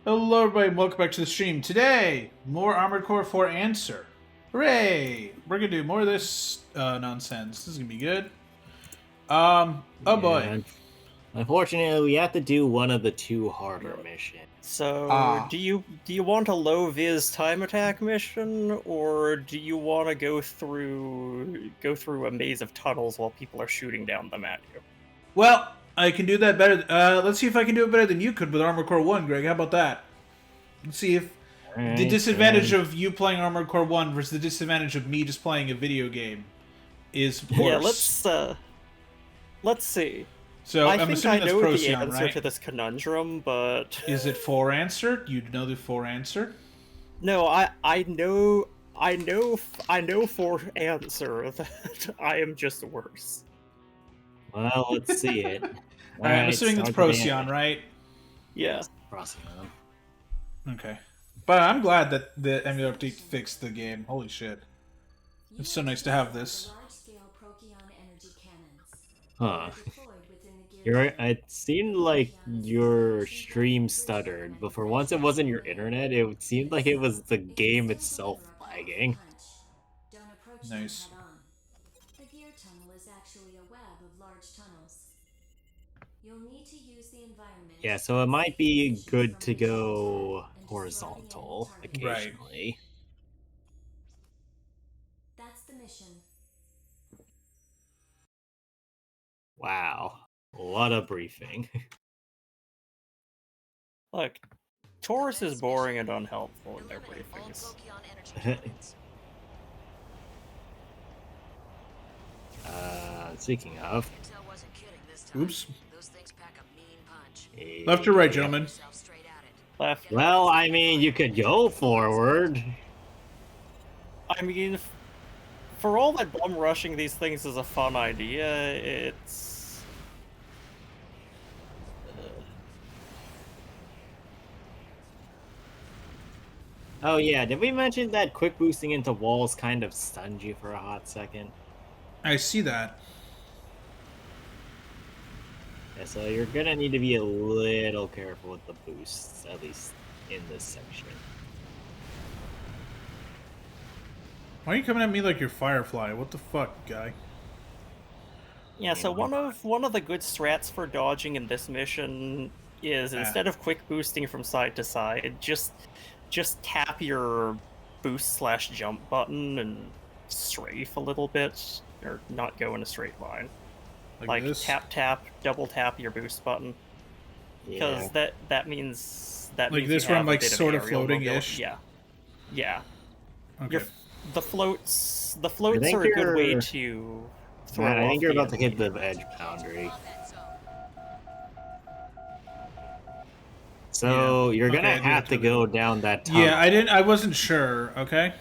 Hello everybody and welcome back to the stream. Today, more Armored Core 4 Answer. Hooray! We're gonna do more of this nonsense. This is gonna be good. Oh boy. Yeah. Unfortunately, we have to do one of the two harder missions. So, do you want a low vis time attack mission, or do you want to go through a maze of tunnels while people are shooting down them at you? Well, I can do that better. Let's see if I can do it better than you could with Armored Core 1, Greg. How about that? Let's see if the disadvantage of you playing Armored Core 1 versus the disadvantage of me just playing a video game is worse. Yeah, let's see. So I I'm think assuming I that's know the Procyon, answer right? to this conundrum, but Is it 4 Answer? You know the 4 Answer? no, I know for answer that I am just worse. Well, let's see it. Alright, I'm assuming it's Procyon, right? Yeah. Procyon. Okay. But I'm glad that the emulator update fixed the game. Holy shit. It's so nice to have this. Huh. It seemed like your stream stuttered, but for once it wasn't your internet, it seemed like it was the game itself lagging. Nice. The gear tunnel is actually a web of large tunnels. You'll need to use the environment. Yeah, so it might be good to go horizontal occasionally. That's the mission. Wow. What a briefing. Look, Taurus is boring and unhelpful in their briefings. Speaking of... Oops. Left or right, gentlemen? Left. Well, I mean, you could go forward. I mean, for all that bum rushing these things is a fun idea, it's... Oh yeah, did we mention that quick boosting into walls kind of stunned you for a hot second? I see that. Yeah, so you're gonna need to be a little careful with the boosts, at least in this section. Why are you coming at me like you're Firefly? What the fuck, guy? Yeah, so one of the good strats for dodging in this mission is instead of quick boosting from side to side, just tap your boost/jump button and strafe a little bit, or not go in a straight line. Like this? tap, double tap your boost button, because that means like means this you where have I'm a like bit of sort of aerial floating-ish. mobility. Yeah. Okay. The floats are a good way to throw Man, I think off you're the about to hit enemy. the edge boundary. So you're gonna have to go down that tunnel. Yeah, I wasn't sure, okay?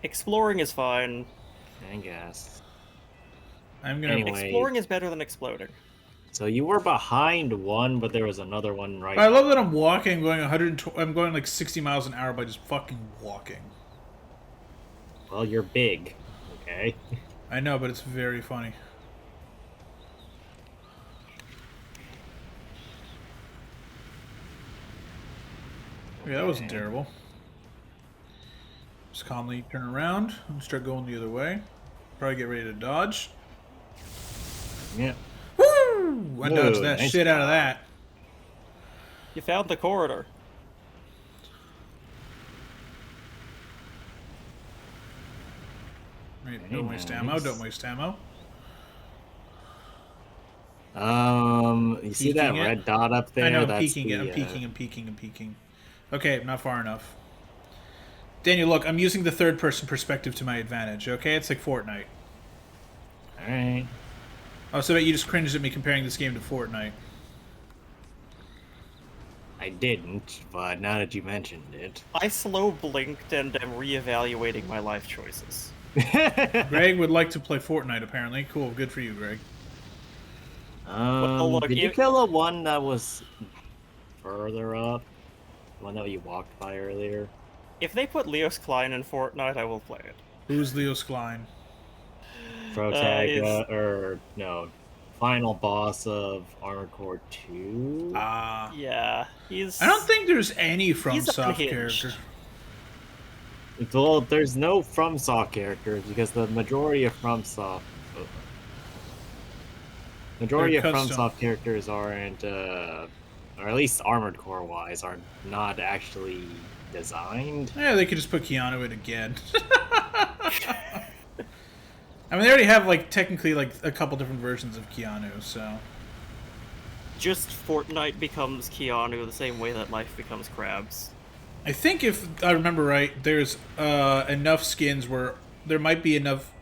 Exploring is fine. I guess. Exploring is better than exploding. So you were behind one, but there was another one right. I love that I'm walking, I'm going like 60 miles an hour by just fucking walking. Well, you're big, okay? I know, but it's very funny. Yeah, that wasn't terrible. Just calmly turn around and start going the other way. Probably get ready to dodge. Yeah. Woo! I dodged that shit out of that. You found the corridor. Right, don't waste ammo, don't waste ammo. You see that red dot up there? I know, I'm That's peeking it. I'm peeking. Okay, not far enough. Daniel, look, I'm using the third-person perspective to my advantage, okay? It's like Fortnite. Alright. Oh, so I bet you just cringed at me comparing this game to Fortnite. I didn't, but now that you mentioned it. I slow blinked and am reevaluating my life choices. Greg would like to play Fortnite, apparently. Cool, good for you, Greg. Did you kill the one that was further up? The one that you walked by earlier? If they put Leos Klein in Fortnite, I will play it. Who's Leos Klein? final boss of Armored Core 2. Yeah, he's. I don't think there's any FromSoft unhinged. character. Well, there's no FromSoft characters because the majority of FromSoft characters aren't, or at least Armored Core wise, are not actually designed. Yeah, they could just put Keanu in again. I mean, they already have like technically like a couple different versions of Keanu, so. Just Fortnite becomes Keanu the same way that life becomes Krabs. I think if I remember right, there's enough skins where there might be enough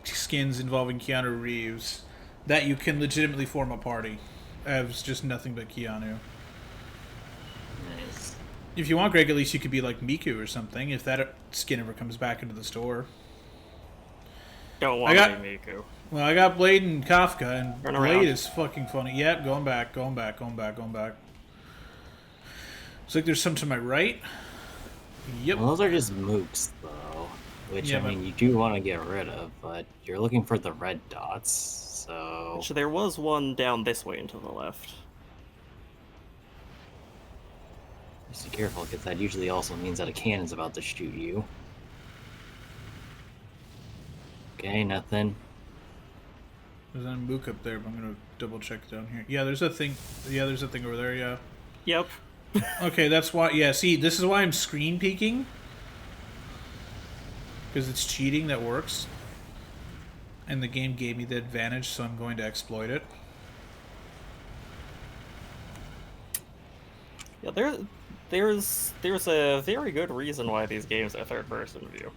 skins involving Keanu Reeves that you can legitimately form a party as just nothing but Keanu. Nice. If you want, Greg, at least you could be like Miku or something if that skin ever comes back into the store. Don't want to be Miku. Well, I got Blade and Kafka, and Turn Blade around. is fucking funny. Yep, going back. Looks like there's some to my right. Yep. Well, those are just mooks, though, which, Yeah, I mean, you do want to get rid of, but you're looking for the red dots, so... So there was one down this way and to the left. Just be careful, because that usually also means that a cannon's about to shoot you. Okay, nothing. There's a mook up there, but I'm gonna double check down here. Yeah, there's a thing. Yeah, there's a thing over there. Yeah. Yep. Okay, that's why. Yeah, see, this is why I'm screen peeking. Because it's cheating that works. And the game gave me the advantage, so I'm going to exploit it. Yeah, there's a very good reason why these games are third-person view.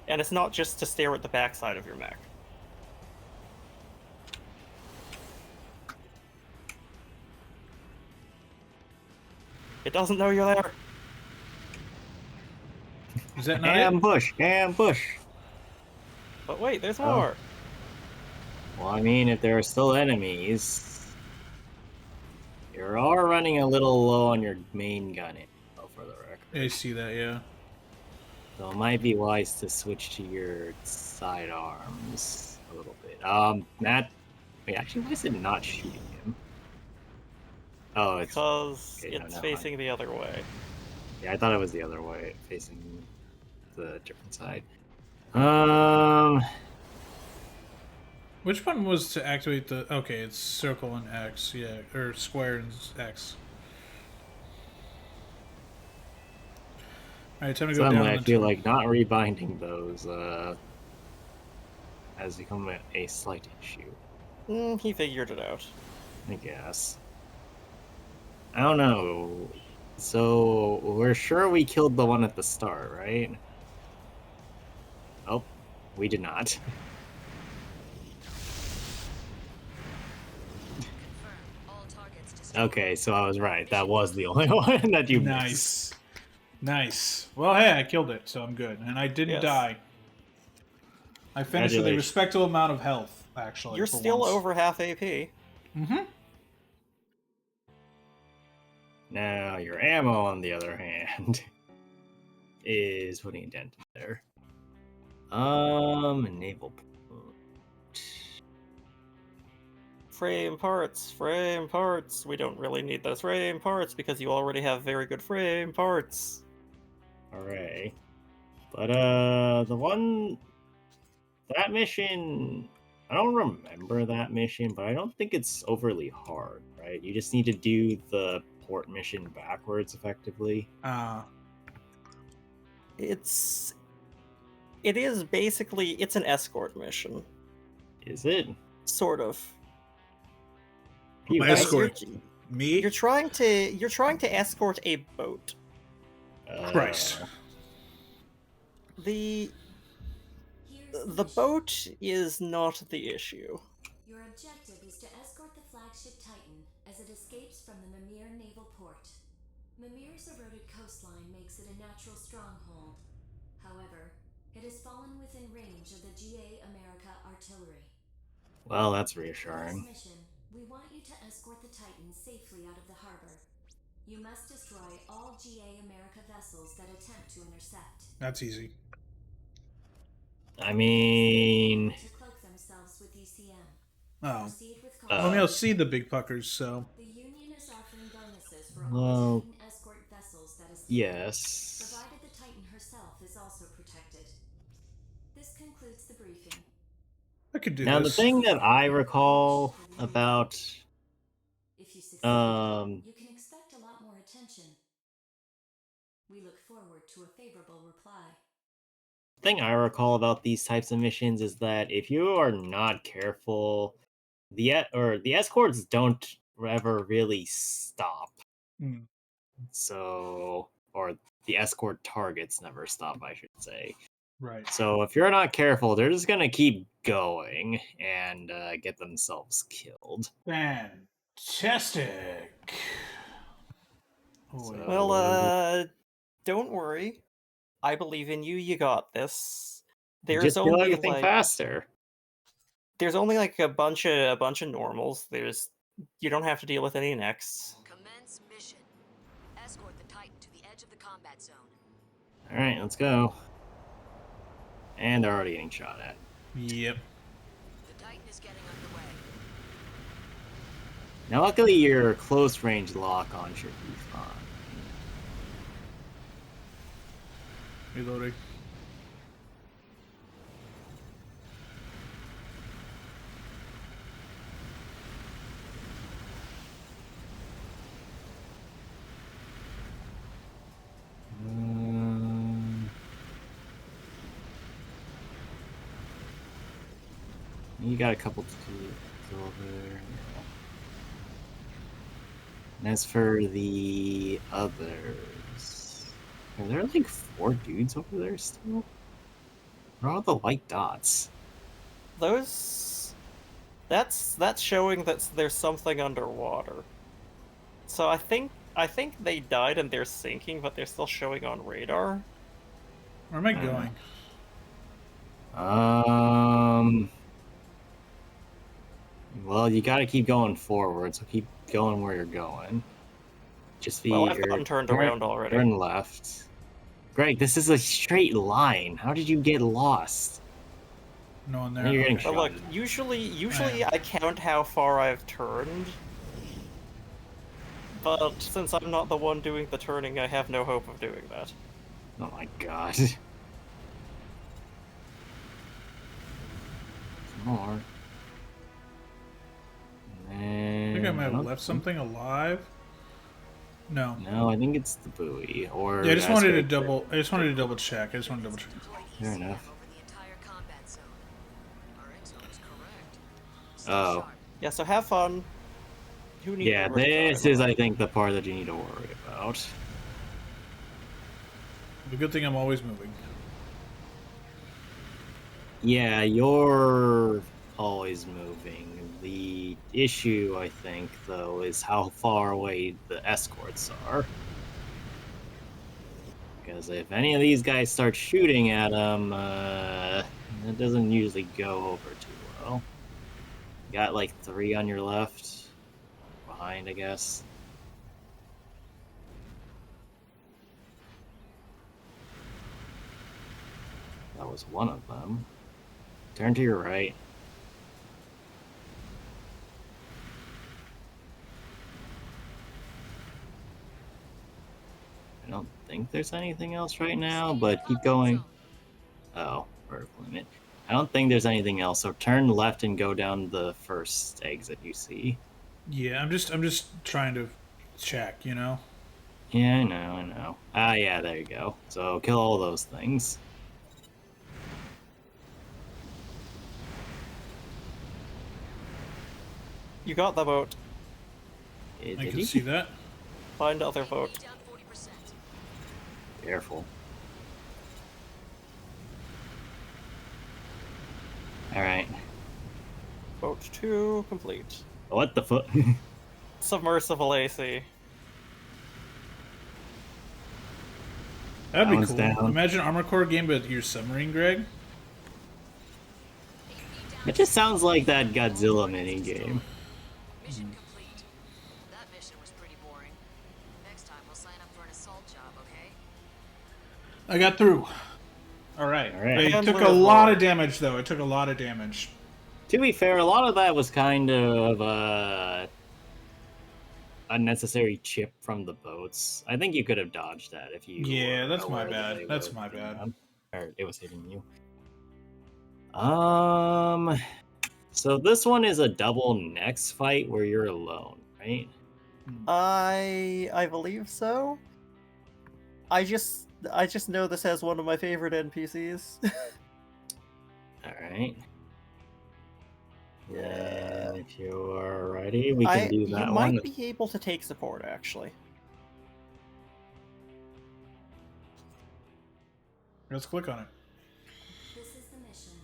And it's not just to stare at the backside of your mech. It doesn't know you're there. Is that not it? Ambush! But wait, there's Oh. more. Well, I mean, if there are still enemies, you're all running a little low on your main gun ammo, for the record. I see that, yeah. So it might be wise to switch to your sidearms a little bit. Matt, wait, actually, why is it not shooting him? Oh, it's Because okay, it's no, facing the other way. Yeah, I thought it was the other way, facing the different side. Which button was to activate the... Okay, it's circle and X, yeah. Or square and X. Alright, time to go Suddenly, down. I feel like not rebinding those has become a slight issue. He figured it out. I guess. I don't know. So, we're sure we killed the one at the start, right? Oh, we did not. Okay, so I was right. That was the only one that you missed. Nice. Well, hey, I killed it, so I'm good. And I didn't Yes. die. I finished with a respectable amount of health, actually. You're for still once. over half AP. Mm-hmm. Now, your ammo, on the other hand, is putting a dent in there. Naval. Frame parts. We don't really need those frame parts because you already have very good frame parts. Hooray. But, that mission, I don't remember that mission, but I don't think it's overly hard, right? You just need to do the port mission backwards, effectively. It is basically, it's an escort mission. Is it? Sort of. You Escort. Me? You're trying to escort a boat. Christ. The Here's boat is not the issue. Your objective is to escort the flagship Titan as it escapes from the Mimir naval port. Mimir's eroded coastline makes it a natural stronghold. However, it has fallen within range of the GA America artillery. Well, that's For reassuring. this mission, we want you to escort the Titan safely out of the harbor. You must destroy all GA America vessels that attempt to intercept. That's easy. I mean, To cloak themselves with ECM. Oh. Proceed with Well, I caution. mean, I'll see the big fuckers, so. The Union is offering bonuses for all Well, Titan escort vessels that escape, yes. provided the Titan herself is also protected. This concludes the briefing. I could do Now, the this. thing that I recall about If you succeed, um you can expect a lot more attention. We look forward to a favorable reply. thing I recall about these types of missions is that if you are not careful, the escorts don't ever really stop. Hmm. So, or the escort targets never stop, I should say. Right. So if you're not careful, they're just gonna keep going and get themselves killed. Fantastic. Oh, wait. So- Well, don't worry. I believe in you. You got this. There's just kill only everything faster. there's only like a bunch of normals. You don't have to deal with any next. Commence mission. Escort the Titan to the edge of the combat zone. All right, let's go. And they're already getting shot at. Yep. The Titan is getting underway. Now, luckily, your close range lock on should be fine. Reloading. You got a couple to over there. And as for the others, are there like 4 dudes over there still? Where are all the white dots? That's showing that there's something underwater. So I think they died and they're sinking, but they're still showing on radar. Where am I going? Well, you gotta keep going forward, so keep going where you're going. Just be. Well, I've gotten turned around already. Turn left. Greg, this is a straight line. How did you get lost? No one there. Now you're getting Okay. But look, shot. usually I count how far I've turned. But since I'm not the one doing the turning, I have no hope of doing that. Oh my god. More. I think I might have left something alive. No. No, I think it's the buoy. Or Yeah, I just wanted to aspect- double. I just wanted to double check. I just wanted to double check. Fair enough. Over the entire combat zone. Our intel is correct. Stay Oh. sharp. Yeah, so have fun. Who needs Yeah, to rush this drive is, around? I think, the part that you need to worry about. The good thing I'm always moving. Yeah, you're always moving. The issue, I think, though, is how far away the escorts are. Because if any of these guys start shooting at them, it doesn't usually go over too well. You got like 3 on your left. Behind, I guess. That was one of them. Turn to your right. I don't think there's anything else right now, but keep going. Oh, vertical limit. I don't think there's anything else, so turn left and go down the first exit you see. Yeah, I'm just trying to check. You know. Yeah, I know. Ah, yeah, there you go. So kill all those things. You got the boat. Eh, I did can you? see that. Find the other boat. Down 40%. Careful. Alright. Boat 2 complete. What the fuck? Submersible AC. That'd be That one's cool. down. Imagine Armor Core game, but your submarine, Greg. It just sounds like that Godzilla minigame. Mission complete. That mission was pretty boring. Next time we'll sign up for an assault job, okay? I got through. All right. All right. It took Handler a of lot war. of damage, though. It took a lot of damage. To be fair, a lot of that was kind of unnecessary chip from the boats. I think you could have dodged that if you. Yeah, were that's my aware that bad. they That's were my hitting bad. them, or it was hitting you. So this one is a double next fight where you're alone, right? I believe so. I just know this has one of my favorite NPCs. All right. Yeah. Then if you are ready, we can do that you one. might be able to take support actually. Let's click on it. This is the mission.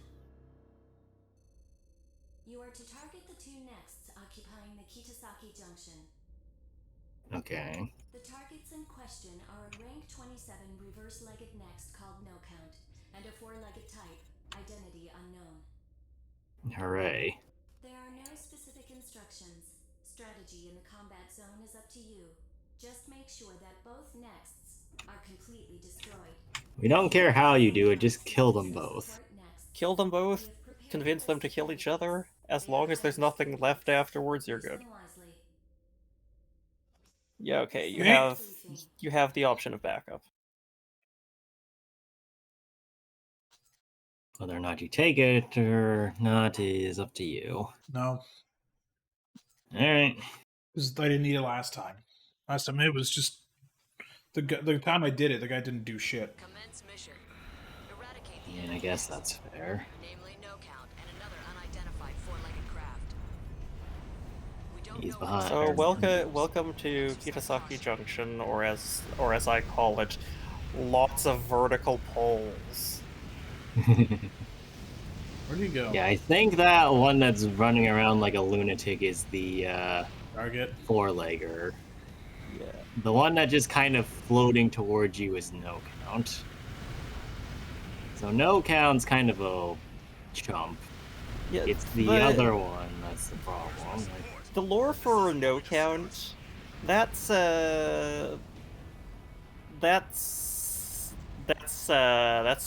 You are to target the two nexts occupying the Kitasaki Junction. Okay. The targets in question are a rank 27 reverse-legged next called No Count, and a four-legged type, identity unknown. Hooray. There are no specific instructions. Strategy in the combat zone is up to you. Just make sure that both nexts are completely destroyed. We don't care how you do it, just kill them both. Kill them both, convince them to kill each other. As long as there's nothing left afterwards, you're good. Yeah, okay, you have the option of backup. Whether or not you take it or not is up to you. No, Alright. because I didn't need it last time. Last time it was just the time I did it, the guy didn't do shit. Commence mission. Eradicate the Yeah, I enemy guess nests, that's fair. namely No Count and another unidentified four-legged craft. We don't He's know behind. So Or- welcome to Kitasaki Junction, or as I call it, lots of vertical poles. Where'd he go? Yeah, I think that one that's running around like a lunatic is the Target. four-legger. Yeah. The one that just kind of floating towards you is No Count. So No Count's kind of a chump. Yeah, It's the other one that's the problem. Like, the lore for No Count, that's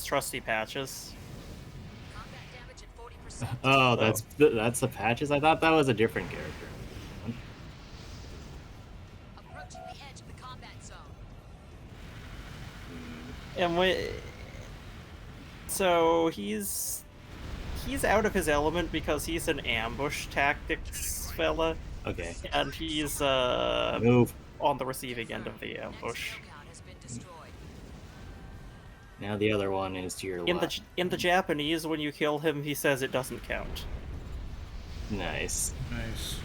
Trusty Patches. combat damage at 40%. oh, that's the patches? I thought that was a different character. Approaching the edge of the combat zone. And so he's out of his element because he's an ambush tactics fella, Okay. and he's Move. on the receiving end of the ambush. Next No Count has been destroyed. Now the other one is to your left. In the Japanese, when you kill him, he says it doesn't count. Nice. Nice.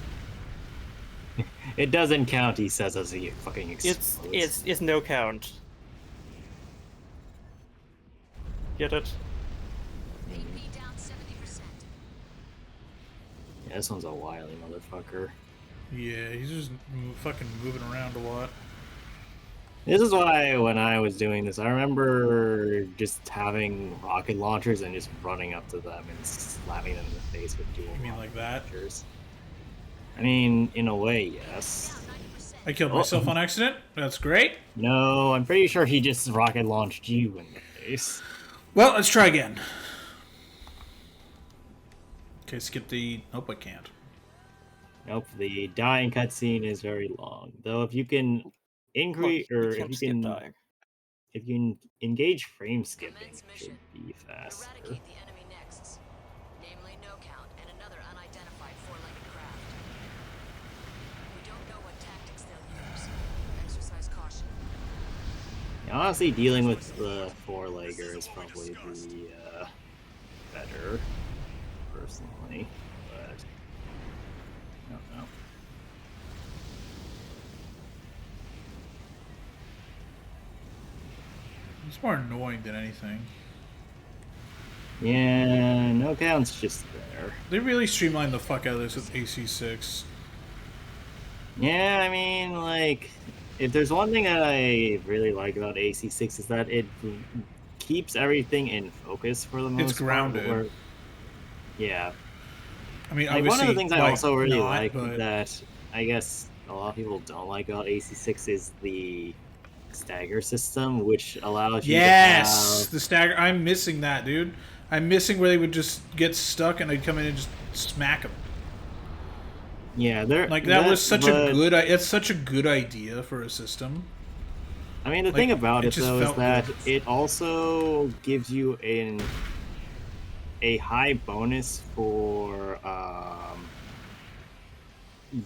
It doesn't count, he says as he fucking explodes. It's no count. Get it? AP down 70%. Yeah, this one's a wily motherfucker. Yeah, he's just fucking moving around a lot. This is why when I was doing this, I remember just having rocket launchers and just running up to them and slapping them in the face with dual You mean like that? launchers. I mean, in a way, yes. Down 90%. I killed myself on accident. That's great. No, I'm pretty sure he just rocket launched you in the face. Well, let's try again. Okay, skip the... Nope, I can't. Nope, the dying cutscene is very long. Though if you can increase or if you can engage frame skipping, Commence it should mission. be faster. Eradicate the enemy nexts, namely No Count and another unidentified four-legged craft. We don't know what tactics they'll use. Exercise caution. Yeah, honestly, dealing with the four-legger is probably the better, personally. But I don't know. It's more annoying than anything. Yeah, No Count's just there. They really streamlined the fuck out of this with AC6. Yeah, I mean, like, if there's one thing that I really like about AC6 is that it keeps everything in focus for the most part. It's grounded. Where, yeah. I mean, Like, obviously, one of the things I also really not, like but... that I guess a lot of people don't like about AC6 is the stagger system, which allows you Yes, to have the stagger. I'm missing that, dude. I'm missing where they would just get stuck and I'd come in and just smack them. there Like that was such a but, good. It's such a good idea for a system. I mean, the Like, thing about it it just though is felt that good. it also gives you a high bonus for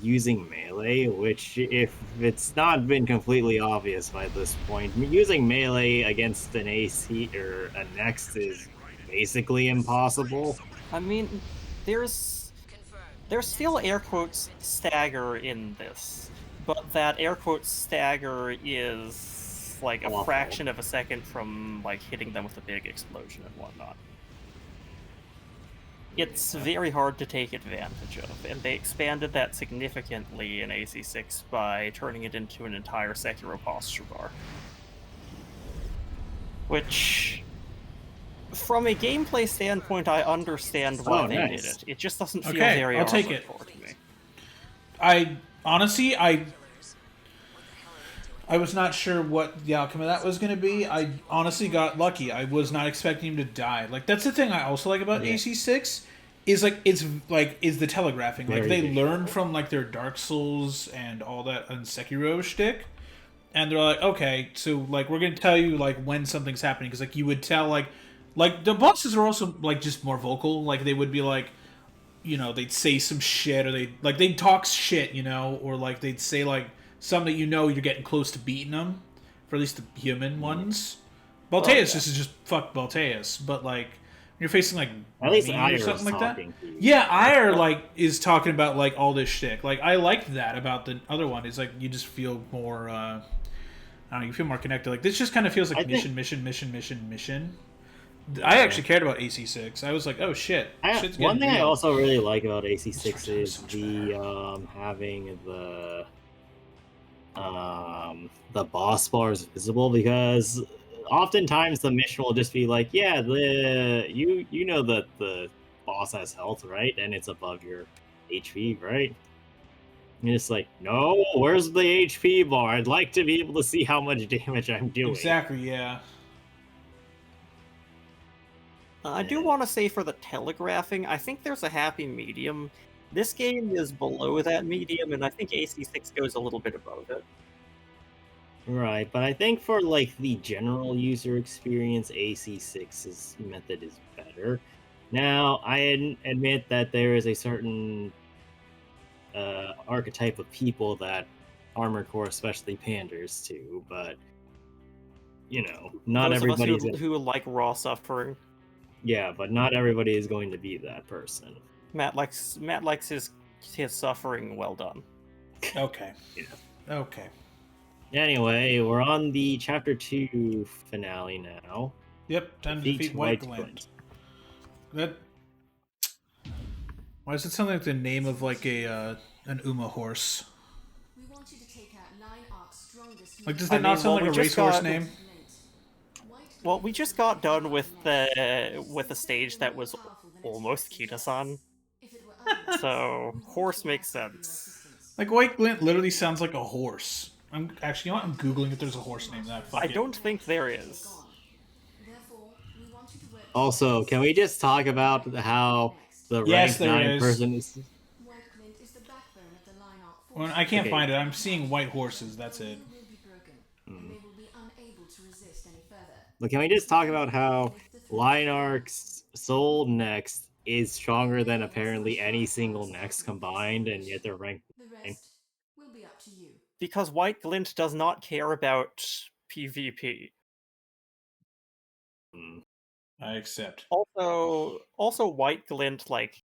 using melee, which, if it's not been completely obvious by this point, using melee against an AC or a next is basically impossible. I mean, there's Confirmed. there's still air quotes stagger in this, but that air quotes stagger is like a Awful. fraction of a second from like hitting them with a big explosion and whatnot. It's very hard to take advantage of, and they expanded that significantly in AC6 by turning it into an entire Sekiro posture bar. Which, from a gameplay standpoint, I understand why they did Nice. it. It just doesn't feel Okay, very I'll take Armored it. Core to me. I honestly, What the hell are they doing? I was not sure what the outcome of that was going to be. I honestly got lucky. I was not expecting him to die. Like that's the thing I also like about Yeah. AC6 is is the telegraphing. Like Very they visual. learned from like their Dark Souls and all that and Sekiro shtick, and they're like, okay, so like we're gonna tell you like when something's happening because like you would tell like the bosses are also like just more vocal. Like they would be like, you know, they'd say some shit or they'd talk shit, you know, or like they'd say like something that you know you're getting close to beating them, for at least the human ones. Balteus yeah. is just fuck Balteus, but like when you're facing like At least me Ire or is something like that. talking to you. Yeah, Ire like is talking about like all this shit. Like I liked that about the other one. It's like you just feel more. I don't know. You feel more connected. Like this just kind of feels like I think- mission. I actually cared about AC6. I was like, oh shit. Shit's One getting thing I real. also really like about AC6 This one's is so much the having the boss bars visible, because oftentimes the mission will just be like, yeah, you know that the boss has health, right? And it's above your HP, right? And it's like, no, where's the HP bar? I'd like to be able to see how much damage I'm doing. Exactly, yeah. I do want to say for the telegraphing, I think there's a happy medium. This game is below that medium, and I think AC6 goes a little bit above it. Right, but I think for like the general user experience, AC6's method is better. Now, I admit that there is a certain archetype of people that Armored Core especially panders to, but you know, not Those of everybody's us who like raw suffering. yeah, but not everybody is going to be that person. Matt likes his suffering well done. Okay. Yeah. Okay. Anyway, we're on the chapter 2 finale now. Yep, time to defeat White Glint. That. Why does it sound like the name of like an Uma horse? We want you to take out Line Arc's strongest Like, does I that not mean, sound well, like a we just racehorse got- name? Well, we just got done with the stage that was almost Kita-san, so horse makes sense. Like White Glint literally sounds like a horse. I'm actually, you know what? I'm googling if there's a horse named that. Fuck I it. don't think there is. Also, can we just talk about how the Yes, rank there 9 is. person is... White Glint is the backbone of the Line Arc Well, force. I can't Okay. find it. I'm seeing white horses. That's it. Will be broken, and they will be unable to resist any further. But can we just talk about how Lionarch's Soul Next is stronger than apparently any single Next combined, and yet they're ranked The rest will be up to you. Because White Glint does not care about PvP. Hmm. I accept. Also White Glint, like,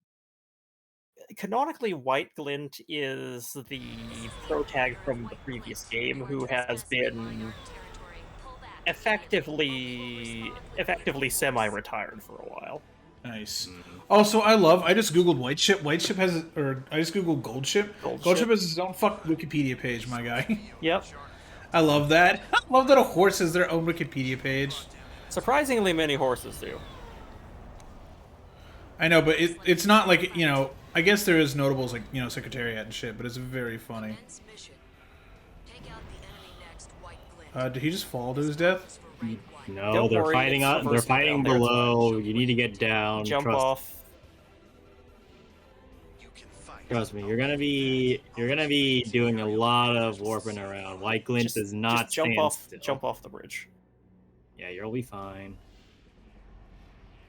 canonically White Glint is the protag from the previous game who has been effectively semi-retired for a while. Nice. Mhm. Also, I just googled White Ship. White Ship has, or I just googled Gold Ship. Gold Gold Ship. Ship has its own fuck Wikipedia page, my guy. Yep. I love that. I love that a horse has their own Wikipedia page. Surprisingly many horses do. I know, but it's not like, you know, I guess there is notables like, Secretariat and shit, but it's very funny. Commence mission. Take out the enemy next, White Glint. Did he just fall to his death? No, Don't they're worry, fighting it's up. They're reversible fighting down there, it's fine. below. You need to get down. Jump Trust, off. trust me. You're gonna be doing a lot of warping around. White Glint does not just jump stand off. still. Jump off the bridge. Yeah, you'll be fine.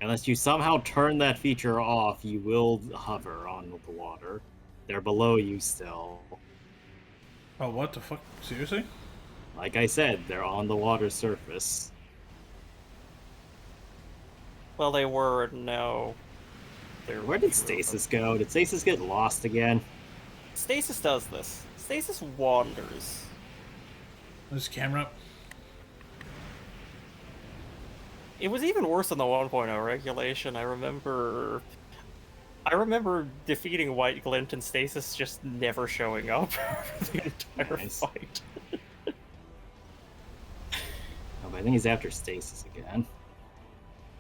Unless you somehow turn that feature off, you will hover on the water. They're below you still. Oh, what the fuck? Seriously? Like I said, they're on the water surface. Well, they were no. Where did Stasis go? Did Stasis get lost again? Stasis does this. Stasis wanders. This camera up. It was even worse in the 1.0 regulation. I remember defeating White Glint and Stasis just never showing up for the entire fight. Oh, but I think he's after Stasis again.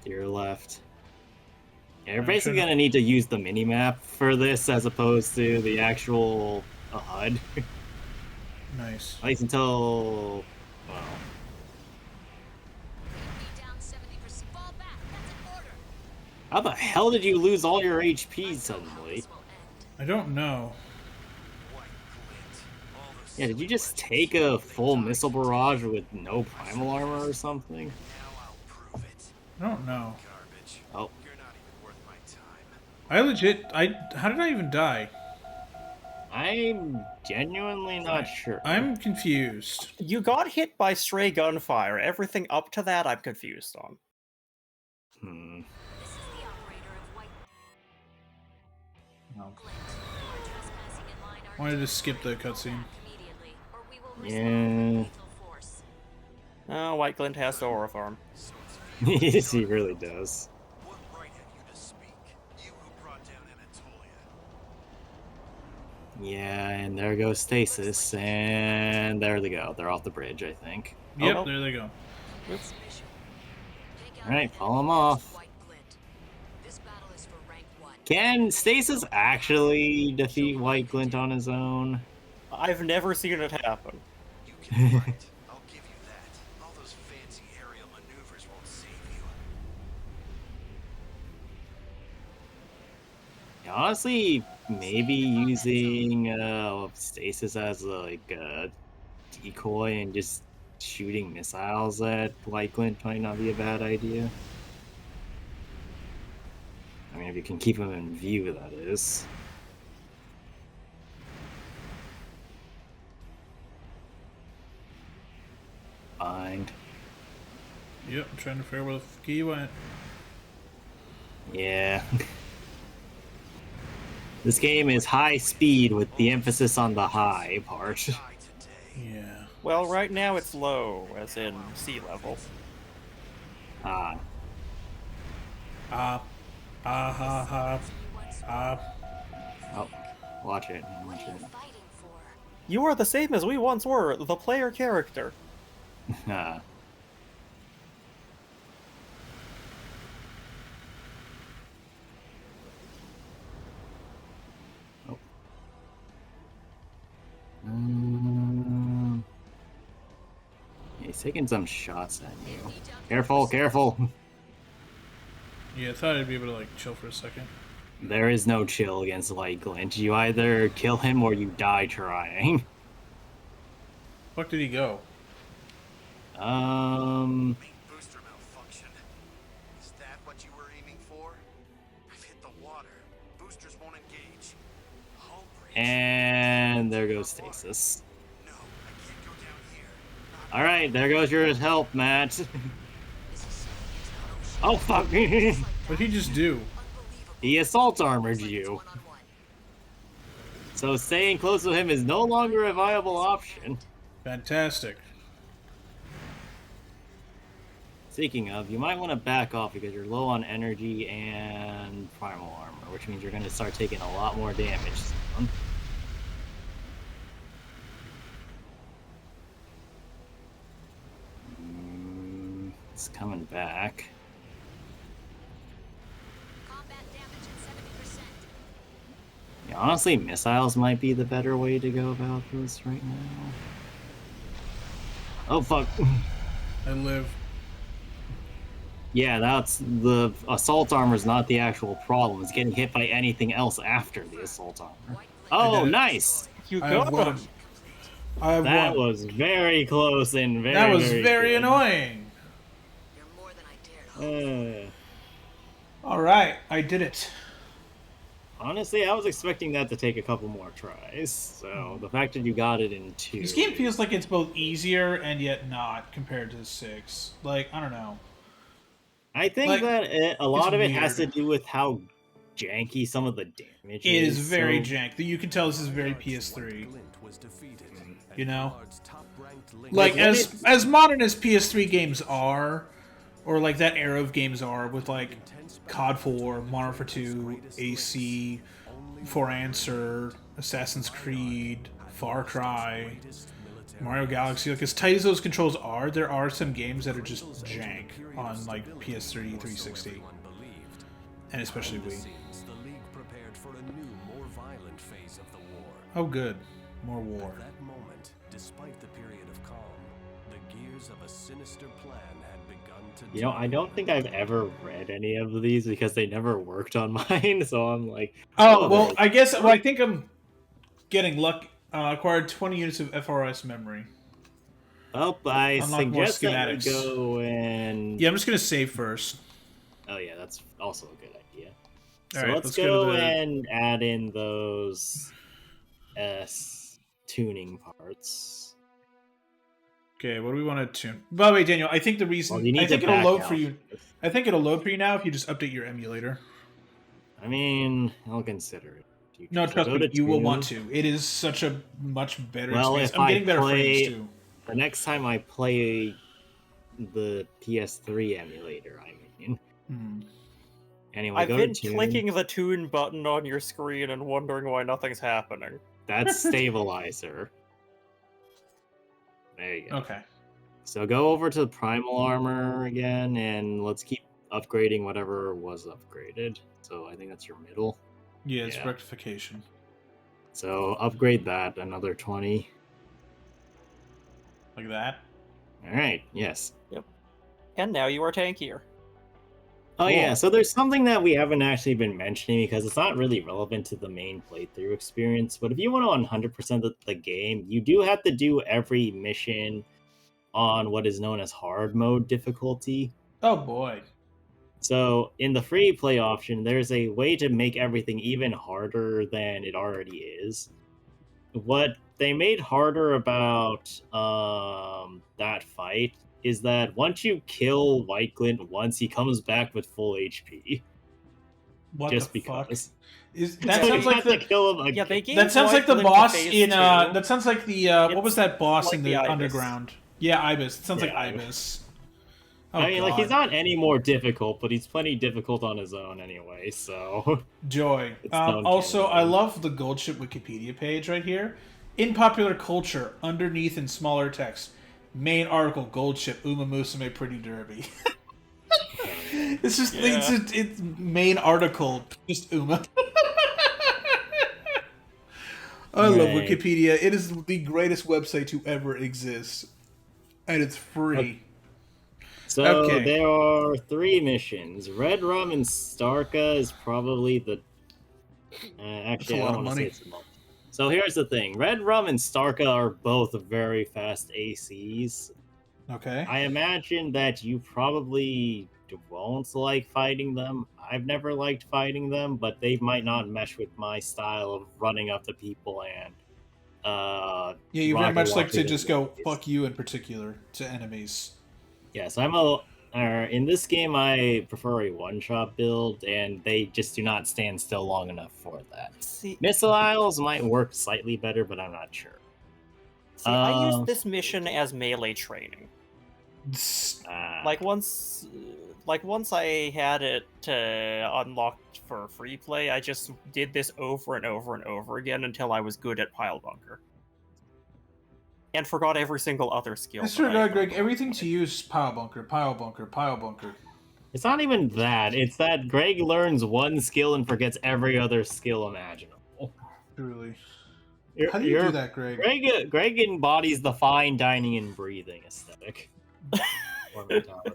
To your left. Yeah, you're basically gonna need to use the minimap for this as opposed to the actual HUD. Nice. At least until, well, how the hell did you lose all your HP suddenly? I don't know. Yeah, did you just take a full missile barrage with no primal armor or something? I don't know. Oh. How did I even die? I'm genuinely not sure. I'm confused. You got hit by stray gunfire. Everything up to that, I'm confused on. Hmm. Wanted to skip the cutscene. Yeah. Oh, White Glint has the aura farm. Yes, he really does. Yeah, and there goes Stasis, and there they go. They're off the bridge, I think. Yep, Oh. there they go. Oops. Alright, follow them off. Can Stasis actually defeat White Glint on his own? I've never seen it happen. You can fight. I'll give you that. All those fancy aerial maneuvers won't save you. Honestly, maybe using Stasis as like a decoy and just shooting missiles at White Glint might not be a bad idea. I mean, if you can keep him in view, that is. Find. Yep, I'm trying to figure out where the fuck he went. Yeah. This game is high speed with the emphasis on the high part. Yeah. Well, right now it's low, as in sea level. Ah. Oh, watch it. Watch it. You are the same as we once were, the player character. Ah. Oh. He's taking some shots at you. Careful, careful. Yeah, I thought I'd be able to like chill for a second. There is no chill against White Glint. You either kill him or you die trying. Fuck did he go? Main booster malfunction. Is that what you were aiming for? I've hit the water. Boosters won't engage. Hull breach. And there goes Stasis. No, I can't go down here. All right, there goes your help, Matt. Oh fuck! What'd he just do? He assault armored you. So staying close to him is no longer a viable option. Fantastic. Speaking of, you might want to back off because you're low on energy and primal armor, which means you're going to start taking a lot more damage soon. It's coming back. Yeah, honestly, missiles might be the better way to go about this right now. Oh fuck. I live. Yeah, that's the assault armor is not the actual problem. It's getting hit by anything else after the assault armor. Oh, did it. nice! You I have got one. him. I have That one. was very close and very, That was very, very good. annoying. You're more than I dared hope. All right, I did it. Honestly, I was expecting that to take a couple more tries. So the fact that you got it in 2. This game feels like it's both easier and yet not compared to 6. Like, I don't know. I think like, that a lot of it has to weird. do with how janky some of the damage It is. is very so... jank. You can tell this is very PS3. You know, Like, like when as modern as PS3 games are, or like that era of games are, with like COD 4, Modern Warfare 2, AC, For Answer, Assassin's Creed, Far Cry, Mario Galaxy. Like as tight as those controls are, there are some games that are just jank on like PS3, 360, and especially Wii. Oh, good, more war. That moment, despite the period of calm, the gears of a sinister plan had begun to. You know, I don't think I've ever read any of these because they never worked on mine. So I'm like, oh well, I guess. Well, I think I'm getting lucky. Acquired 20 units of FRS memory. Oh, I Unlock more suggest that we schematics. go and. Yeah, I'm just gonna save first. Oh yeah, that's also a good idea. All So right, let's go go to the... and add in those tuning parts. Okay, what do we want to tune? By the way, Daniel, I think the reason Well, you need I think to it'll back load out for you. this. I think it'll load for you now if you just update your emulator. I mean, I'll consider it. No, So trust go me, to you will tune. want to. It is such a much better Well, experience. if I'm getting I better play- frames too. The next time I play the PS3 emulator, I mean. Hmm. Anyway, I've go been to tune. clicking the tune button on your screen and wondering why nothing's happening. That's stabilizer. There you go. Okay. So go over to the primal armor again, and let's keep upgrading whatever was upgraded. So I think that's your middle. Yeah, it's Yeah. rectification. So upgrade that another 20. Like that. All right. Yes. And now you are tankier. Oh yeah. Cool. So there's something that we haven't actually been mentioning because it's not really relevant to the main playthrough experience. But if you want to 100% the game, you do have to do every mission on what is known as hard mode difficulty. Oh boy. So in the free play option, there's a way to make everything even harder than it already is. What they made harder about that fight is that once you kill White Glint once, he comes back with full HP. What Just the fuck? because. Is So that you sounds like have to the kill him again. Yeah, they gave that sounds like the White boss Glint to in phase 2. that sounds like the what was It's that boss like in the the Ibis. underground? Yeah, Ibis. It sounds Yeah, like Ibis. Oh, I mean, like, he's God. not any more difficult, but he's plenty difficult on his own anyway, so... Joy. It's known Also, canon. I love the Gold Ship Wikipedia page right here. In popular culture, underneath in smaller text, main article: Gold Ship Uma Musume Pretty Derby. It's just it's main article just Uma. I love Right. Wikipedia. It is the greatest website to ever exist, and it's free. So Okay. there are 3 missions. Red Rum and Starka is probably the... actually, a I lot don't of want to say money. it's the most. So here's the thing. Red Rum and Starka are both very fast ACs. Okay. I imagine that you probably won't like fighting them. I've never liked fighting them, but they might not mesh with my style of running up to people and Yeah, you very rocket much like to launching just them. go fuck you in particular to enemies. Yes, in this game I prefer a one-shot build, and they just do not stand still long enough for that. See, Missiles might work slightly better, but I'm not sure. I used this mission as melee training. Like once I had it unlocked for free play, I just did this over and over and over again until I was good at pile bunker. And forgot every single other skill. I swear to God, Greg, everything to you is pile bunker, pile bunker, pile bunker. It's not even that. It's that Greg learns one skill and forgets every other skill imaginable. Truly. You're- How do you do you're- that, Greg? Greg embodies the fine dining and breathing aesthetic. Or mentality.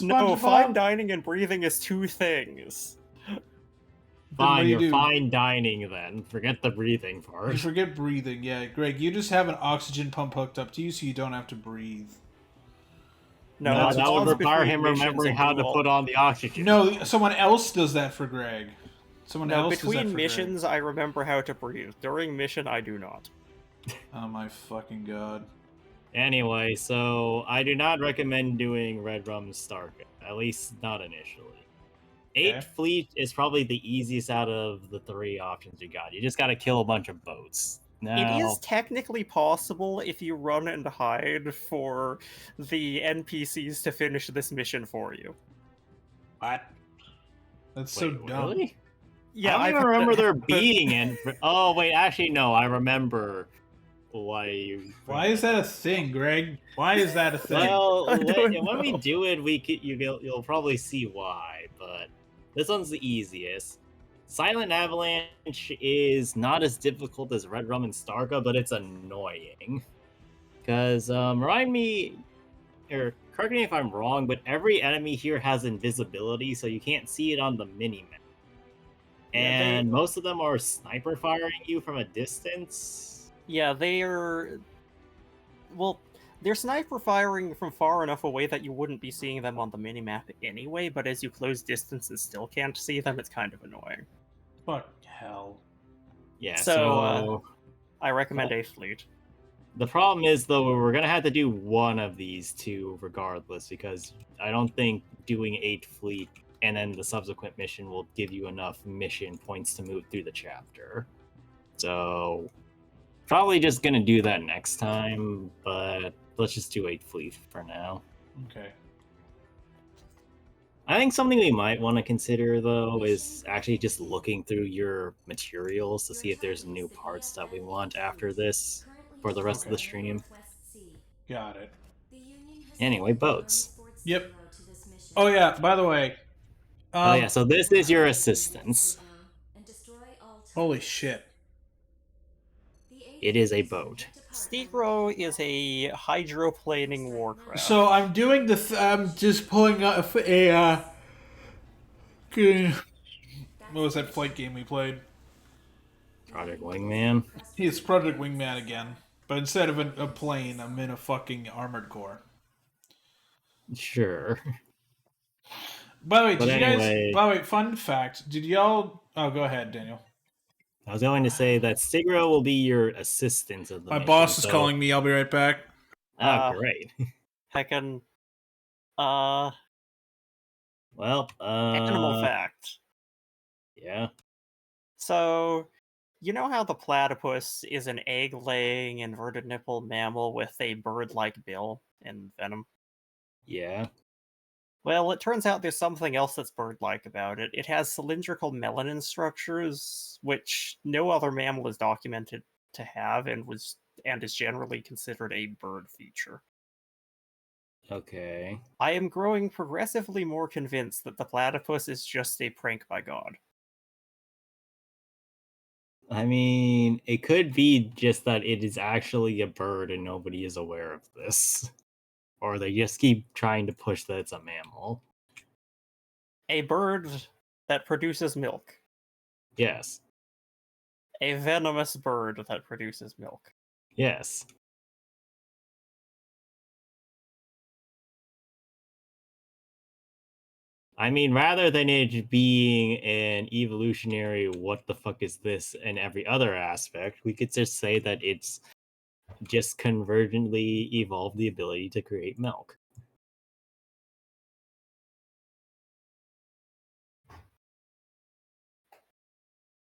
No, SpongeBob? fine dining and breathing is two things. Then what Fine, do you you're do? fine dining then. Forget the breathing You part. forget breathing. Yeah, Greg, you just have an oxygen pump hooked up to you, so you don't have to breathe. No, No, it's that would pause require between him missions remembering and how do to all- put on the oxygen. No, someone else does that for Greg. Someone No, else does that between for missions, I remember how to breathe. During mission, I do not. Greg. Oh my fucking god. Anyway, so I do not recommend doing Red Rum Stark, at least not initially. Eight Okay. Fleet is probably the easiest out of the three options you got. You just got to kill a bunch of boats. Now, It is technically possible if you run and hide for the NPCs to finish this mission for you. What? That's so wait, dumb. really? Yeah, I don't I've even had remember it there happen. being an. Oh wait, actually no, I remember why you. Why is that a thing, Greg? Why is that a thing? Well, I when, don't when we know. do it, you'll probably see why. But this one's the easiest. Silent Avalanche is not as difficult as Red Rum and Starka, but it's annoying. Because remind me, or correct me if I'm wrong, but every enemy here has invisibility, so you can't see it on the mini map. Yeah, they- And most of them are sniper firing you from a distance. Yeah, they're... Well, they're sniper firing from far enough away that you wouldn't be seeing them on the minimap anyway, but as you close distance and still can't see them, it's kind of annoying. Fuck hell. Yeah, So, so I recommend a fleet. the problem is, though, we're going to have to do one of these two regardless, because I don't think doing 8 Fleet and then the subsequent mission will give you enough mission points to move through the chapter. So, probably just going to do that next time, but let's just do 8 Fleet for now. Okay. I think something we might want to consider, though, is actually just looking through your materials to see if there's new parts that we want after this for the rest of the stream. Got it. Anyway, boats. Yep. Oh yeah, by the way. Oh yeah, so this is your assistance. Holy shit. It is a boat. Stegro is a hydroplaning warcraft. So I'm doing the. I'm just pulling up a. What was that flight game we played? Project Wingman. It's Project Wingman again, but instead of a plane, I'm in a fucking armored core. Sure. By the way, But did you anyway- guys? By the way, fun fact: did y'all? Oh, go ahead, Daniel. I was going to say that Stigro will be your assistant of the My mission, boss is so- calling me. I'll be right back. Oh, great. Heckin', Well, animal fact. Yeah. So, you know how the platypus is an egg-laying, inverted nipple mammal with a bird-like bill and venom? Yeah. Well, it turns out there's something else that's bird-like about it. It has cylindrical melanin structures, which no other mammal is documented to have, and is generally considered a bird feature. Okay. I am growing progressively more convinced that the platypus is just a prank by God. I mean, it could be just that it is actually a bird and nobody is aware of this. Or they just keep trying to push that it's a mammal. A bird that produces milk. Yes. A venomous bird that produces milk. Yes. I mean, rather than it being an evolutionary what the fuck is this in every other aspect, we could just say that it's just convergently evolved the ability to create milk.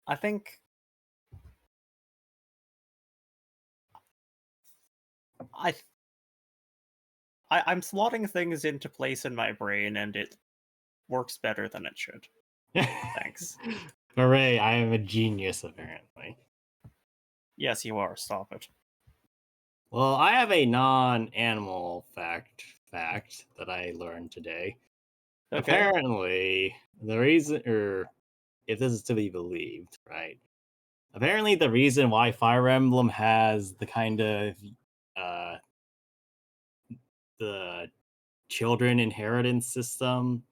I think I'm slotting things into place in my brain, and it works better than it should. Thanks. Hooray, I am a genius, apparently. Yes, you are. Stop it. Well, I have a non-animal fact that I learned today. Okay. Apparently, the reason, or if this is to be believed, right? apparently the reason why Fire Emblem has the kind of uh the children inheritance system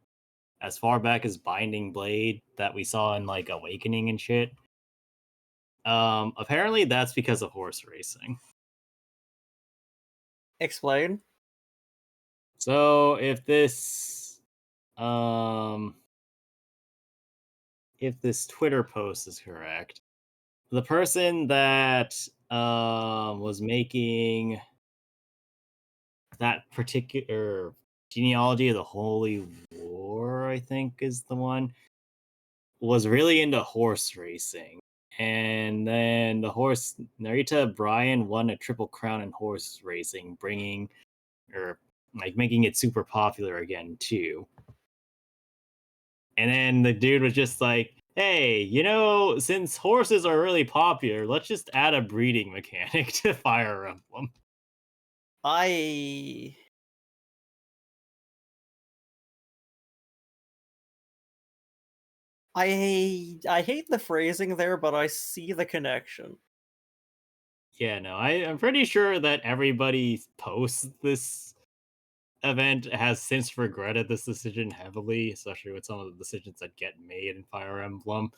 as far back as Binding Blade that we saw in like Awakening and shit. Apparently that's because of horse racing. Explain. So um if this Twitter post is correct, the person that was making that particular genealogy of the Holy War, I think is the one, was really into horse racing. And then the horse Narita Bryan won a triple crown in horse racing, bringing or like making it super popular again too. And then the dude was just like, "Hey, since horses are really popular, let's just add a breeding mechanic to Fire Emblem." I I hate the phrasing there, but I see the connection. Yeah, no, I'm pretty sure that everybody post this event has since regretted this decision heavily, especially with some of the decisions that get made in Fire Emblem.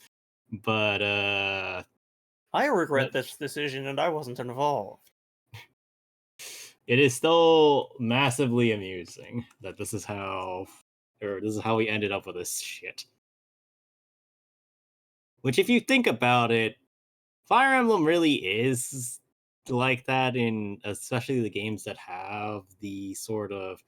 But I regret that this decision, and I wasn't involved. it is still massively amusing that this is how we ended up with this shit. Which, if you think about it, Fire Emblem really is like that in especially the games that have the sort of,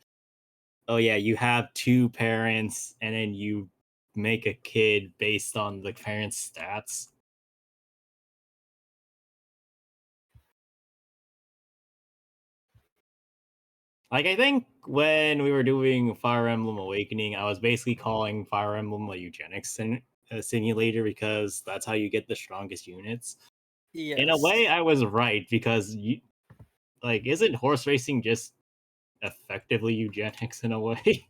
oh yeah, you have two parents and then you make a kid based on the parents' stats. Like, I think when we were doing Fire Emblem Awakening, I was basically calling Fire Emblem a eugenics simulator because that's how you get the strongest units. Yes. In a way, I was right because isn't horse racing just effectively eugenics in a way?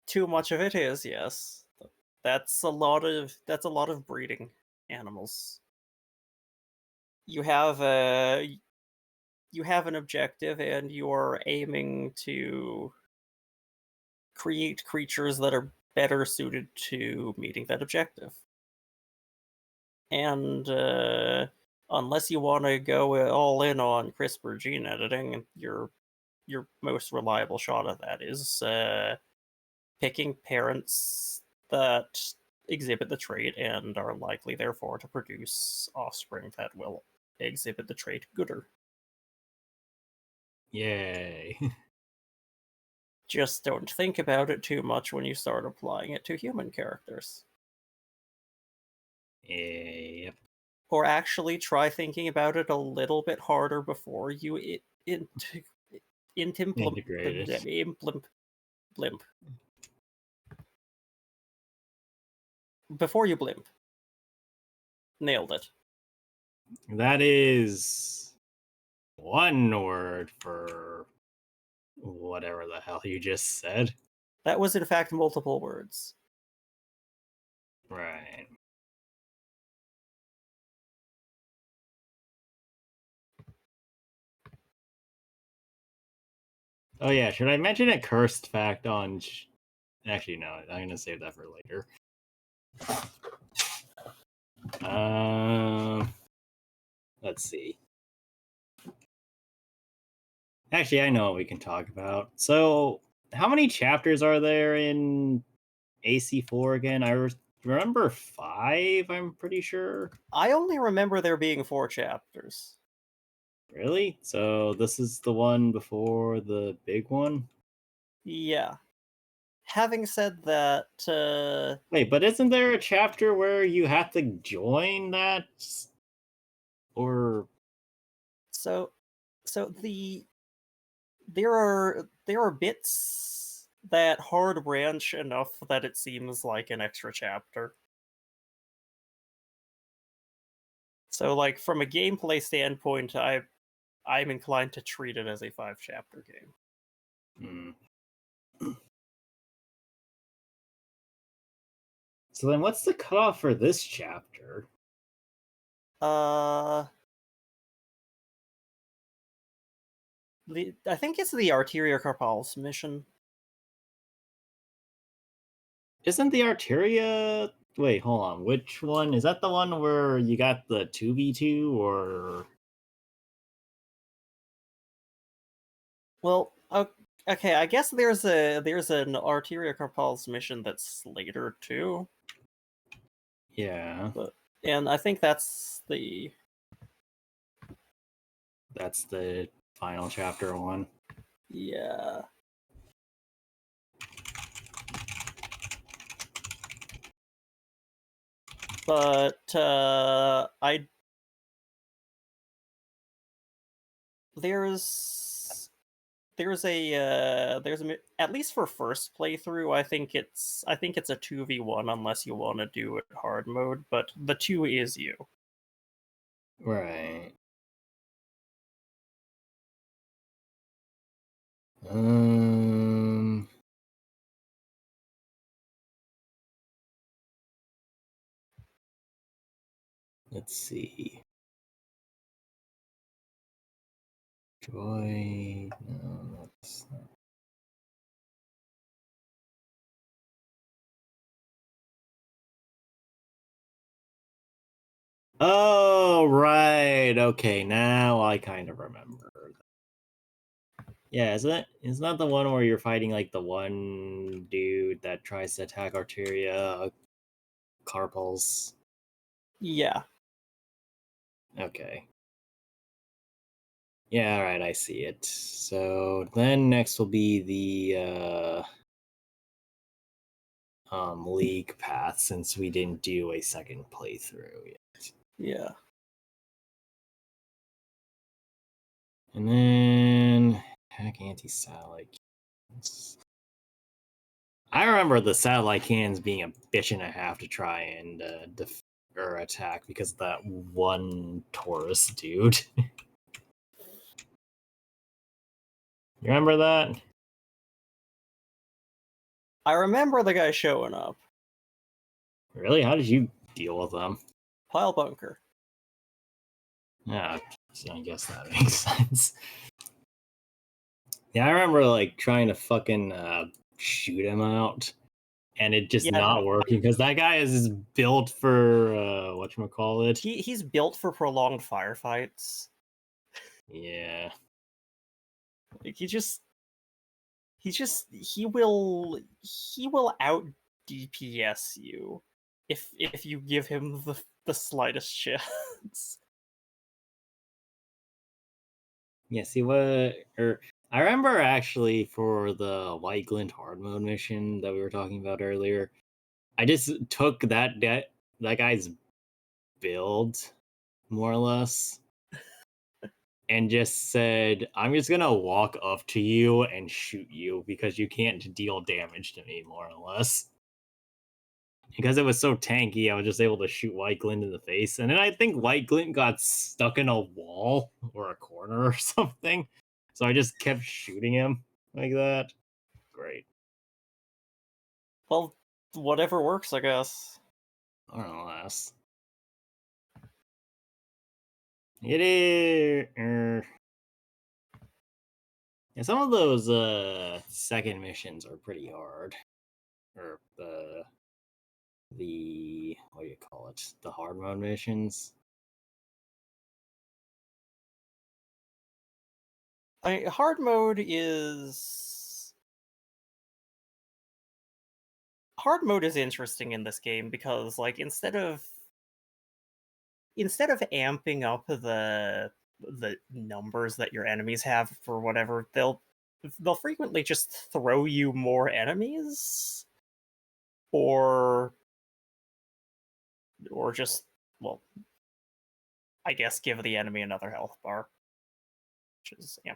Too much of it is, yes. That's a lot of breeding animals. You have an objective, and you are aiming to create creatures that are better suited to meeting that objective. And unless you want to go all in on CRISPR gene editing, your most reliable shot at that is picking parents that exhibit the trait and are likely, therefore, to produce offspring that will exhibit the trait gooder. Yay. Just don't think about it too much when you start applying it to human characters. Yep. Or actually try thinking about it a little bit harder before you Integrate it. blimp. Before you blimp. Nailed it. That is one word for whatever the hell you just said. That was in fact multiple words. Right. Oh yeah, should I mention a cursed fact on... Actually, no, I'm going to save that for later. Let's see. Actually, I know what we can talk about. So, how many chapters are there in AC4 again? I remember 5, I'm pretty sure. I only remember there being 4 chapters. Really? So, this is the one before the big one? Yeah. Having said that, Wait, but isn't there a chapter where you have to join that? Or... so there are bits that hard branch enough that it seems like an extra chapter. So, like, from a gameplay standpoint, I'm inclined to treat it as a 5-chapter game. So then what's the cutoff for this chapter? I think it's the Arteria Carpals mission. Isn't the Arteria? Wait, hold on. Which one is that? The one where you got the 2v2 or? Well, okay. I guess there's an Arteria Carpals mission that's later too. Yeah, And I think that's the final chapter one. Yeah. But there's at least for first playthrough, I think it's a 2v1 unless you want to do it hard mode, but the 2 is you. Right. Let's see. Joy. No, that's not. Oh, right. Okay, now I kind of remember. Yeah, isn't that the one where you're fighting like the one dude that tries to attack Arteria Carpals? Yeah. Okay. Yeah, all right, I see it. So then next will be the league path, since we didn't do a second playthrough yet. Yeah. And then hack anti-satellite cannons. I remember the satellite cannons being a bitch and a half to try and or attack because of that one Taurus dude. You remember that? I remember the guy showing up. Really? How did you deal with them? Pile bunker. Yeah, I guess that makes sense. Yeah, I remember like trying to fucking shoot him out, and it just not working because that guy is built for whatchamacallit. He's built for prolonged firefights. Yeah. Like he will out DPS you if you give him the slightest chance. Yeah, see I remember actually for the White Glint hard mode mission that we were talking about earlier, I just took that guy's build, more or less, and just said, I'm just gonna walk up to you and shoot you because you can't deal damage to me, more or less. Because it was so tanky, I was just able to shoot White Glint in the face. And then I think White Glint got stuck in a wall or a corner or something. So I just kept shooting him like that. Great. Well, whatever works, I guess. Unless it is. Yeah, some of those second missions are pretty hard. Or the what do you call it? The hard mode missions. Hard mode is interesting in this game because like instead of amping up the numbers that your enemies have for whatever, they'll frequently just throw you more enemies or just, well, I guess give the enemy another health bar, which is amped.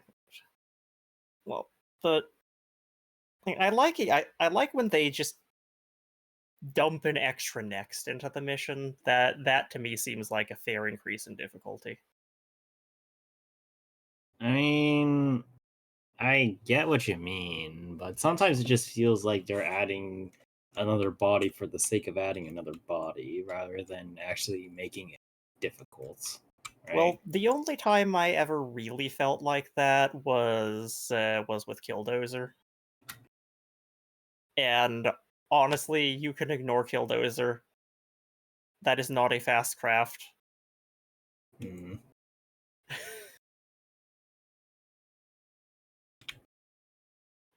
Well, but I like it. I like when they just dump an extra next into the mission. That to me seems like a fair increase in difficulty. I mean, I get what you mean, but sometimes it just feels like they're adding another body for the sake of adding another body rather than actually making it difficult. Right? Well, the only time I ever really felt like that was with Killdozer. And honestly, you can ignore Killdozer. That is not a fast craft. Hmm.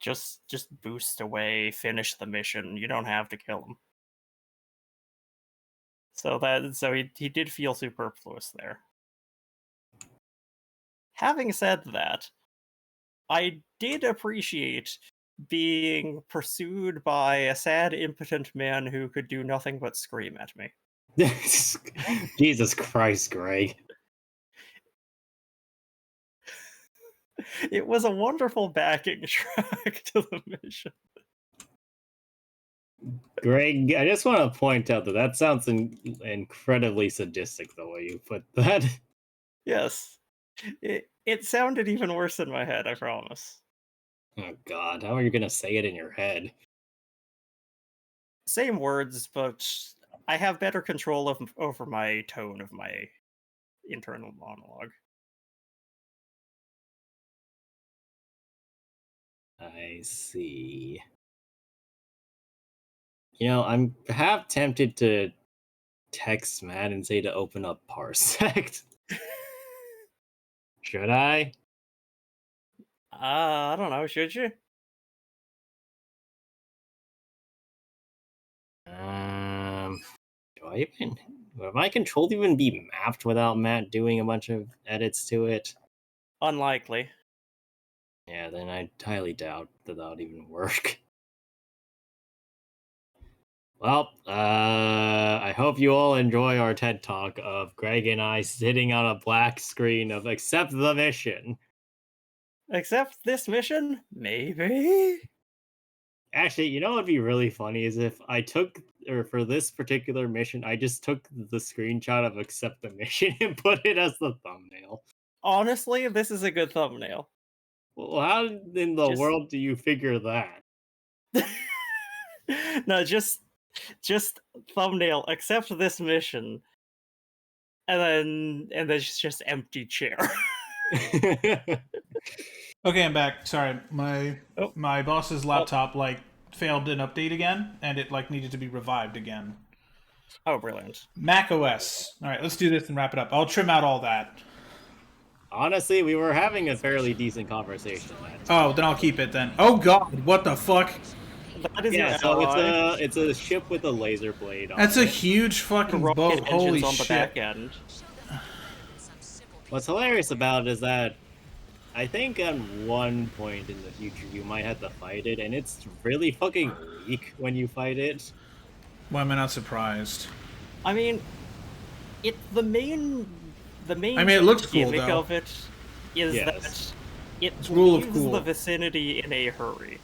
Just boost away, finish the mission. You don't have to kill him. So he did feel superfluous there. Having said that, I did appreciate being pursued by a sad, impotent man who could do nothing but scream at me. Jesus Christ, Greg. It was a wonderful backing track to the mission. Greg, I just want to point out that sounds incredibly sadistic the way you put that. Yes. It sounded even worse in my head, I promise. Oh god, how are you gonna say it in your head? Same words, but I have better control over my tone of my internal monologue. I see. You know, I'm half tempted to text Matt and say to open up Parsec. Should I? I don't know, should you? Do I even... Would my control even be mapped without Matt doing a bunch of edits to it? Unlikely. Yeah, then I highly doubt that would even work. Well, I hope you all enjoy our TED Talk of Greg and I sitting on a black screen of accept the mission. Accept this mission? Maybe? Actually, you know what would be really funny is if I took, or for this particular mission, I just took the screenshot of accept the mission and put it as the thumbnail. Honestly, this is a good thumbnail. Well, how in the world do you figure that? No, just thumbnail, accept this mission. And then it's just empty chair. Okay, I'm back. Sorry, my Oh. my boss's laptop like failed an update again, and it like needed to be revived again. Oh, brilliant. Mac OS. All right, let's do this and wrap it up. I'll trim out all that. Honestly, we were having a fairly decent conversation. Oh, then I'll keep it then. Oh God, what the fuck? That is Yeah, your so ally. it's a ship with a laser blade on That's it. a huge fucking Rocket boat. engines Holy on the shit! back end. What's hilarious about it is that I think at one point in the future you might have to fight it, and it's really fucking weak when you fight it. Why am I not surprised? I mean, the main I mean, it looks cool, gimmick though. of it is Yes. that it rule of leaves cool. the vicinity in a hurry.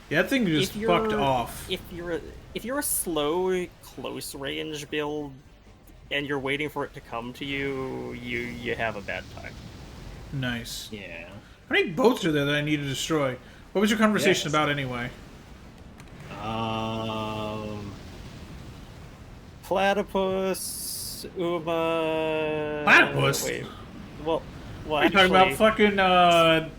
Yeah, that thing just fucked off. If you're a slow close range build and you're waiting for it to come to you, you have a bad time. Nice. Yeah. How many boats are there that I need to destroy? What was your conversation Yes. about anyway? Platypus, Uma. Platypus? Wait. Well, What are you talking about? Fucking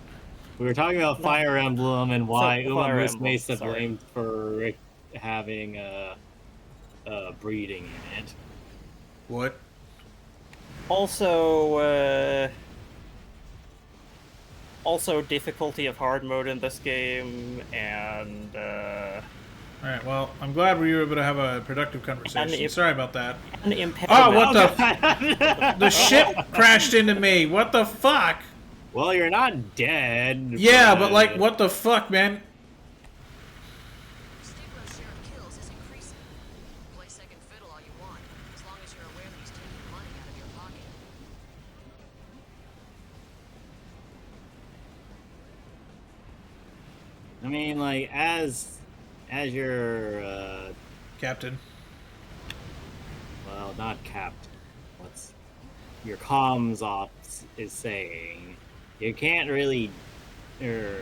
We were talking about Fire Emblem and why So, Uma Fire was Emblem, Mesa sorry. blamed for having breeding in it. what? Also difficulty of hard mode in this game, and All right. Well, I'm glad we were able to have a productive conversation. if- Sorry about that. an impediment. Oh, what the? The ship crashed into me. What the fuck? Well, you're not dead. Yeah, but like, what the fuck, man? Stigma's share of kills is increasing. Play second fiddle all you want, as long as you're aware that he's taking money out of your pocket. I mean, like, as your Captain. well, not captain. What's your comms ops is saying? You can't really, the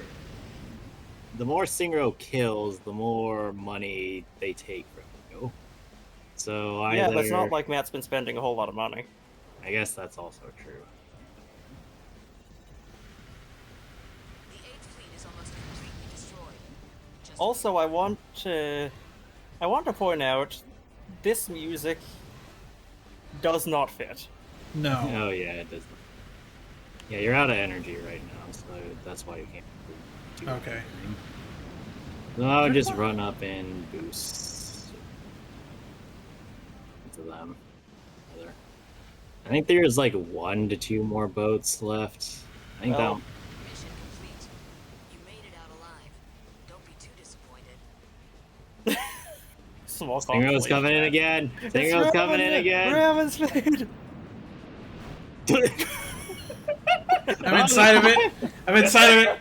more Singro kills, the more money they take from you. So Yeah, either... but it's not like Matt's been spending a whole lot of money. I guess that's also true. The 8th fleet is almost completely destroyed. Just Also, I want to point out this music does not fit. No. Oh yeah, it does. Yeah, you're out of energy right now, so that's why you can't do Okay. anything. So I would just run up and boost into them. I think there's like 1 to 2 more boats left. I think Well, mission complete. You made it out alive. Don't be too disappointed. Small Stingro's conflict. coming in again. Stingro's coming in again. Raven's speed. I'm inside of it. I'm inside of it.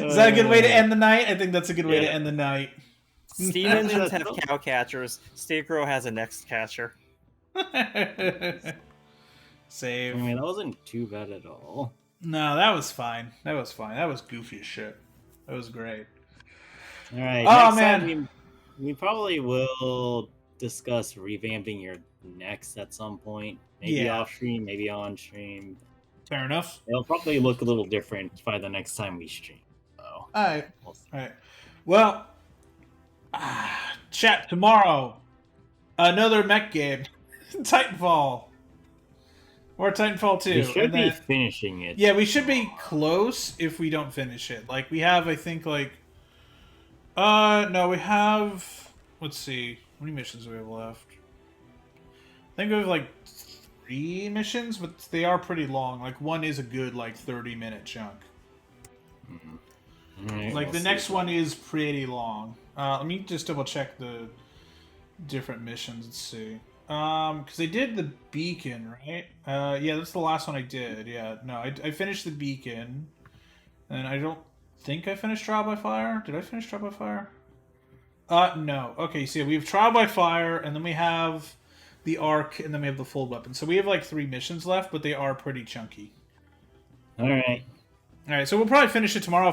Is that a good way to end the night? I think that's a good way to end the night. Steam engines have cow catchers. Stigro has a next catcher. Save. I mean, that wasn't too bad at all. No, that was fine. That was fine. That was goofy as shit. That was great. All right. Oh, next man. time we probably will discuss revamping your next at some point. Maybe Yeah. off stream, maybe on stream. Fair enough. It'll probably look a little different by the next time we stream. So, All right. we'll see. All right. Well, chat tomorrow. Another mech game. Titanfall. Or Titanfall 2. We should and be then- finishing it. Yeah, we should be close if we don't finish it. Like, we have, I think, like... no, we have... Let's see. How many missions do we have left? I think we have, like, 3 missions, but they are pretty long. Like, one is a good, like, 30-minute chunk. All right, Like, we'll the see. next one is pretty long. Let me just double-check the different missions. Let's see. Because I did the beacon, right? Yeah, that's the last one I did. Yeah, no, I finished the beacon. And I don't think I finished Trial by Fire. Did I finish Trial by Fire? No. Okay, so we have Trial by Fire, and then we have the Arc, and then we have the Full Weapon. So we have, like, 3 missions left, but they are pretty chunky. All right. Alright, so we'll probably finish it tomorrow.